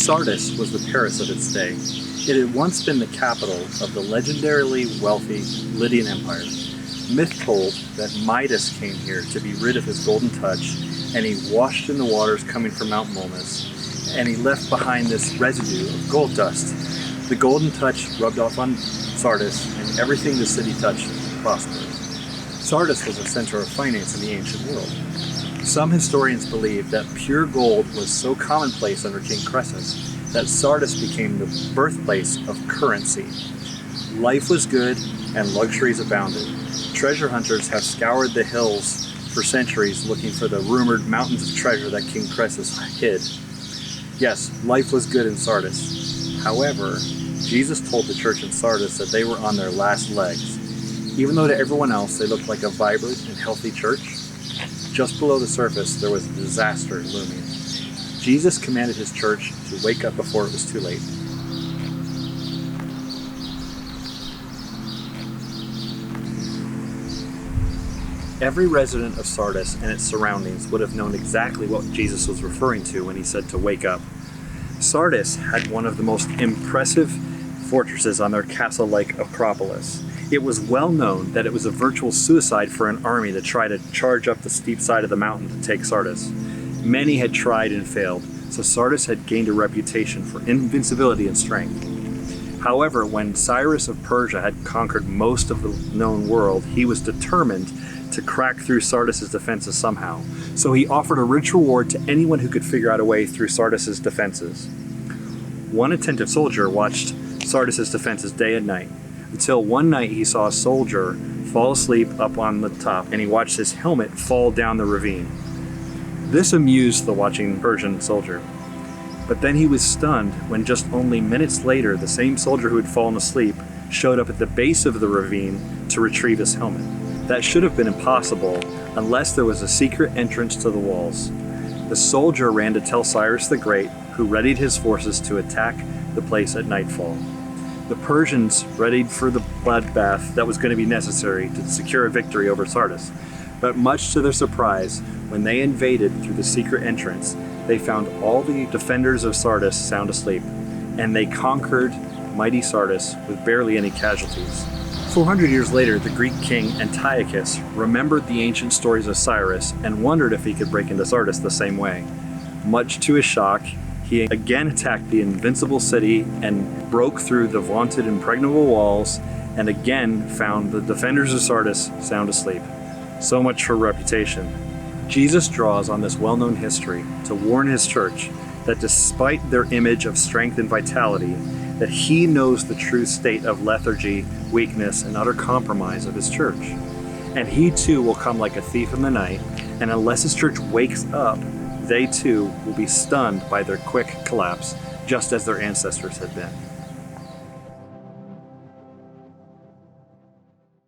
Sardis was the Paris of its day. It had once been the capital of the legendarily wealthy Lydian Empire. Myth told that Midas came here to be rid of his golden touch, and he washed in the waters coming from Mount Momus, and he left behind this residue of gold dust. The golden touch rubbed off on Sardis, and everything the city touched prospered. Sardis was a center of finance in the ancient world. Some historians believe that pure gold was so commonplace under King Croesus that Sardis became the birthplace of currency. Life was good and luxuries abounded. Treasure hunters have scoured the hills for centuries looking for the rumored mountains of treasure that King Croesus hid. Yes, life was good in Sardis. However, Jesus told the church in Sardis that they were on their last legs. Even though to everyone else they looked like a vibrant and healthy church, just below the surface there was a disaster looming. Jesus commanded his church to wake up before it was too late. Every resident of Sardis and its surroundings would have known exactly what Jesus was referring to when he said to wake up. Sardis had one of the most impressive fortresses on their castle-like Acropolis. It was well known that it was a virtual suicide for an army to try to charge up the steep side of the mountain to take Sardis. Many had tried and failed, so Sardis had gained a reputation for invincibility and strength. However, when Cyrus of Persia had conquered most of the known world, he was determined to crack through Sardis' defenses somehow. So he offered a rich reward to anyone who could figure out a way through Sardis' defenses. One attentive soldier watched Sardis' defenses day and night, until one night he saw a soldier fall asleep up on the top, and he watched his helmet fall down the ravine. This amused the watching Persian soldier. But then he was stunned when just only minutes later the same soldier who had fallen asleep showed up at the base of the ravine to retrieve his helmet. That should have been impossible unless there was a secret entrance to the walls. The soldier ran to tell Cyrus the Great, who readied his forces to attack the place at nightfall. The Persians readied for the bloodbath that was going to be necessary to secure a victory over Sardis. But much to their surprise, when they invaded through the secret entrance, they found all the defenders of Sardis sound asleep, and they conquered mighty Sardis with barely any casualties. 400 years later, the Greek king Antiochus remembered the ancient stories of Cyrus and wondered if he could break into Sardis the same way. Much to his shock, he again attacked the invincible city and broke through the vaunted impregnable walls, and again found the defenders of Sardis sound asleep. So much for reputation. Jesus draws on this well-known history to warn his church that despite their image of strength and vitality, that he knows the true state of lethargy, weakness, and utter compromise of his church. And he too will come like a thief in the night, and unless his church wakes up, they too will be stunned by their quick collapse, just as their ancestors had been.